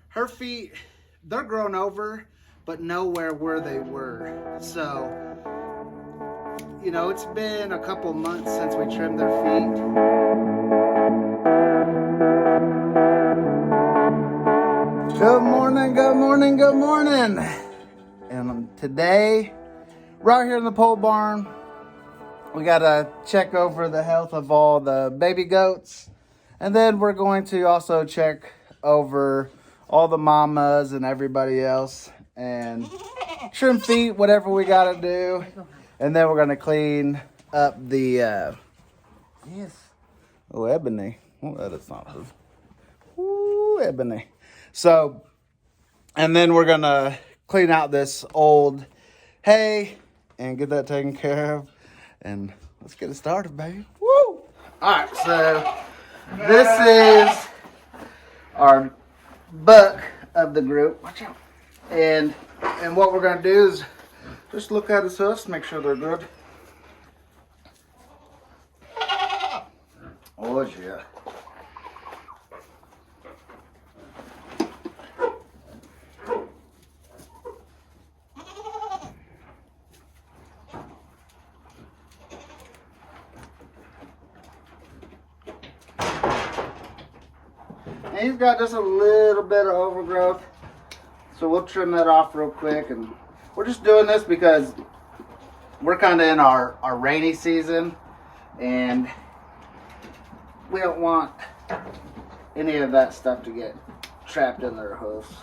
her feet, they're grown over, but nowhere where they were. So, you know, it's been a couple months since we trimmed their feet. Good morning, good morning, good morning. And today, right here in the pole barn, we gotta check over the health of all the baby goats. And then we're going to also check over all the mamas and everybody else and trim feet, whatever we gotta do. And then we're gonna clean up the, oh, Ebony. Oh, that is not her. Ooh, Ebony. So, and then we're gonna clean out this old hay and get that taken care of. And let's get it started, baby. Woo! Alright, so this is our buck of the group. Watch out. And what we're gonna do is just look at his hoofs, make sure they're good. Oh yeah. And he's got just a little bit of overgrowth, so we'll trim that off real quick. And we're just doing this because we're kind of in our rainy season, and we don't want any of that stuff to get trapped in their hoofs.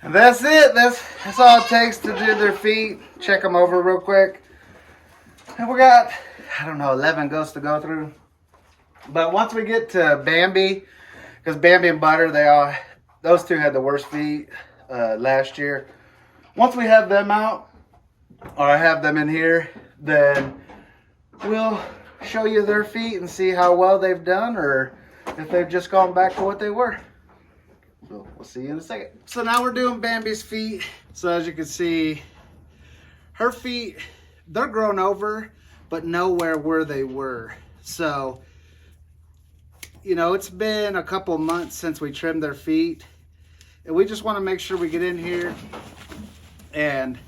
And that's it. That's all it takes to do their feet. Check them over real quick. And we got, I don't know, 11 goats to go through. But once we get to Bambi, because Bambi and Butter, those two had the worst feet last year. Once we have them out, or I have them in here, then we'll show you their feet and see how well they've done, or if they've just gone back to what they were. So we'll see you in a second. So now we're doing Bambi's feet. So as you can see, her feet, they're grown over, but nowhere where they were. So, you know, it's been a couple months since we trimmed their feet. And we just want to make sure we get in here and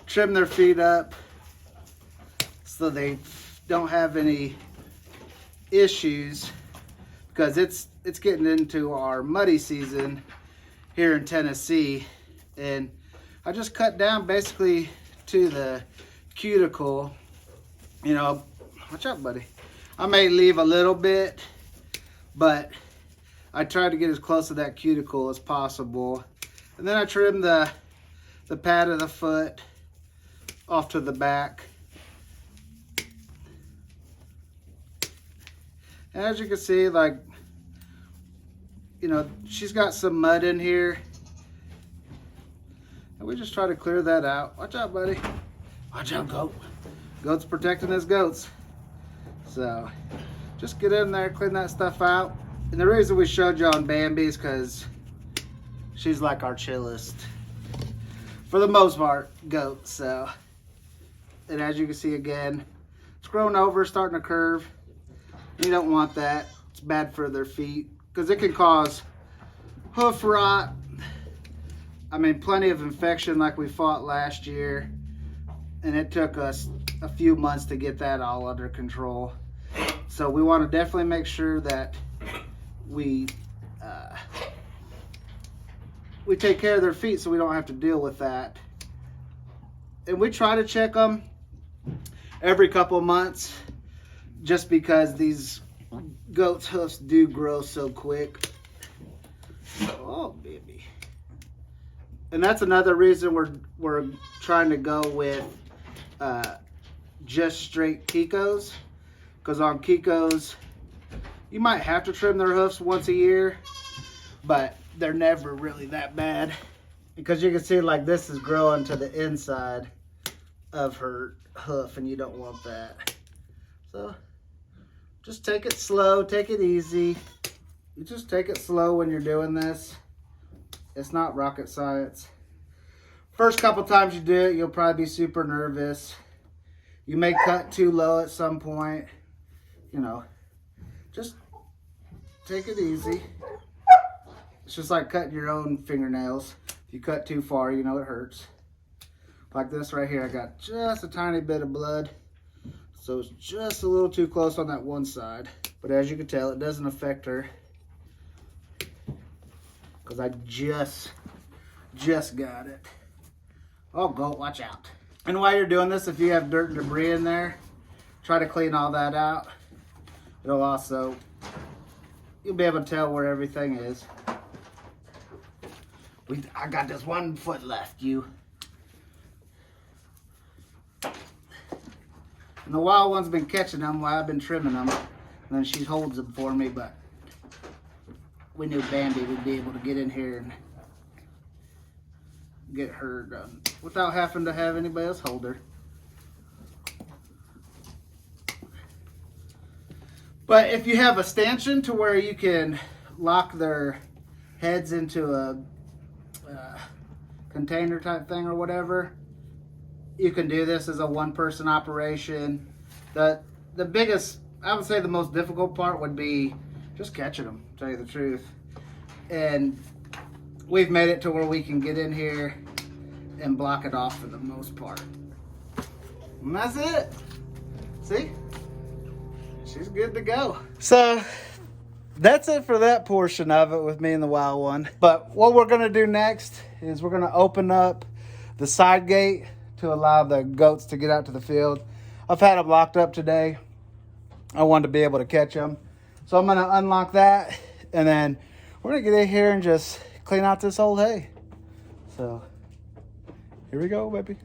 trim their feet up so they don't have any issues, because it's getting into our muddy season here in Tennessee. And I just cut down basically to the cuticle. You know, watch out, buddy. I may leave a little bit, but I try to get as close to that cuticle as possible. And then I trim the pad of the foot off to the back. And as you can see, like, you know, she's got some mud in here. And we just try to clear that out. Watch out, buddy. Watch out, goat. Goat's protecting his goats. So just get in there, clean that stuff out. And the reason we showed you on Bambi is because she's like our chillest, for the most part, goat. So, and as you can see again, it's grown over, starting to curve. You don't want that. It's bad for their feet, because it can cause hoof rot. I mean, plenty of infection like we fought last year. And it took us a few months to get that all under control. So we want to definitely make sure that we take care of their feet so we don't have to deal with that. And we try to check them every couple months, just because these goats' hoofs do grow so quick. Oh, baby. And that's another reason we're trying to go with just straight Kikos. Because on Kikos, you might have to trim their hoofs once a year, but they're never really that bad. Because you can see, like, this is growing to the inside of her hoof, and you don't want that. So just take it slow, take it easy. You just take it slow when you're doing this. It's not rocket science. First couple times you do it, you'll probably be super nervous. You may cut too low at some point. You know, just take it easy. It's just like cutting your own fingernails. If you cut too far, you know it hurts. Like this right here, I got just a tiny bit of blood. So it's just a little too close on that one side. But as you can tell, it doesn't affect her. Because I just got it. Oh, goat, watch out. And while you're doing this, if you have dirt and debris in there, try to clean all that out. It'll also, you'll be able to tell where everything is. I got this 1 foot left, you. And the wild one's been catching them while I've been trimming them. And then she holds them for me, but we knew Bambi would be able to get in here and get her done without having to have anybody else hold her. But if you have a stanchion to where you can lock their heads into a container type thing or whatever, you can do this as a one-person operation. The biggest, I would say the most difficult part would be just catching them, to tell you the truth. And we've made it to where we can get in here and block it off for the most part. And that's it. See? She's good to go. So that's it for that portion of it with me and the wild one. But what we're gonna do next is we're gonna open up the side gate to allow the goats to get out to the field. I've had them locked up today. I wanted to be able to catch them. So I'm gonna unlock that, and then we're gonna get in here and just clean out this old hay. So here we go, baby.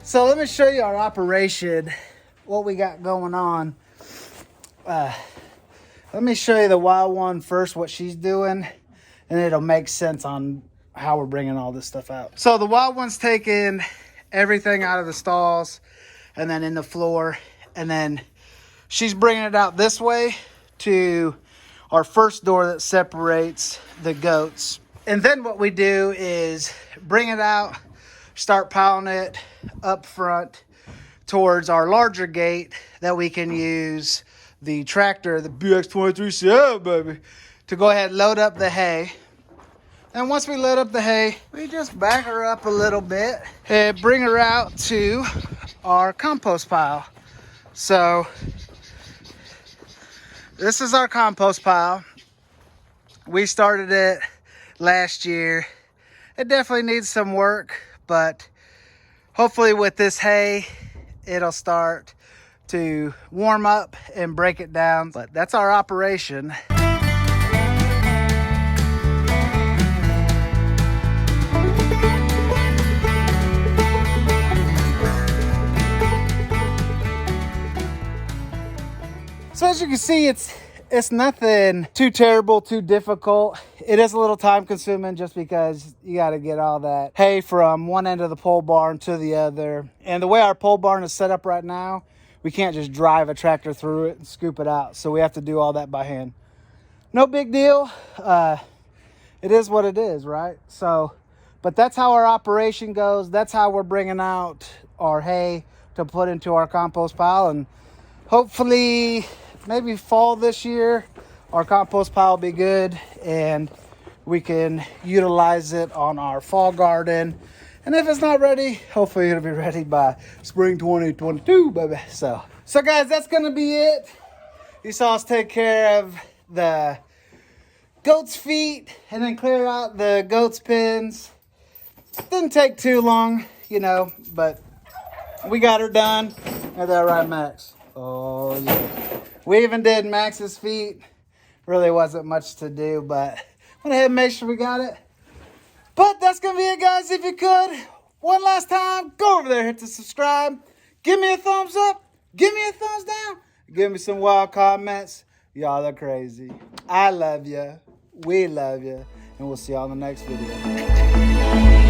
So let me show you our operation, what we got going on. Let me show you the wild one first, what she's doing, and it'll make sense on how we're bringing all this stuff out. So the wild one's taking everything out of the stalls and then in the floor, and then she's bringing it out this way to our first door that separates the goats. And then what we do is bring it out, start piling it up front towards our larger gate that we can use the tractor, the BX23CF, baby, to go ahead and load up the hay. And once we load up the hay, we just back her up a little bit and bring her out to our compost pile. So this is our compost pile. We started it last year. It definitely needs some work, but hopefully with this hay, it'll start to warm up and break it down. But that's our operation. So as you can see, it's nothing too terrible, too difficult. It is a little time consuming just because you got to get all that hay from one end of the pole barn to the other. And the way our pole barn is set up right now, we can't just drive a tractor through it and scoop it out. So we have to do all that by hand. No big deal. It is what it is, right? So, but that's how our operation goes. That's how we're bringing out our hay to put into our compost pile. And hopefully maybe fall this year, our compost pile will be good and we can utilize it on our fall garden. And if it's not ready, hopefully it'll be ready by spring 2022, baby. So guys, that's gonna be it. You saw us take care of the goat's feet and then clear out the goat's pens. Didn't take too long, you know, but we got her done. Is that right, Max? Oh, yeah. We even did Max's feet. Really wasn't much to do, but went ahead and make sure we got it. But that's going to be it, guys. If you could, one last time, go over there, hit the subscribe. Give me a thumbs up. Give me a thumbs down. Give me some wild comments. Y'all are crazy. I love you. We love you. And we'll see y'all in the next video.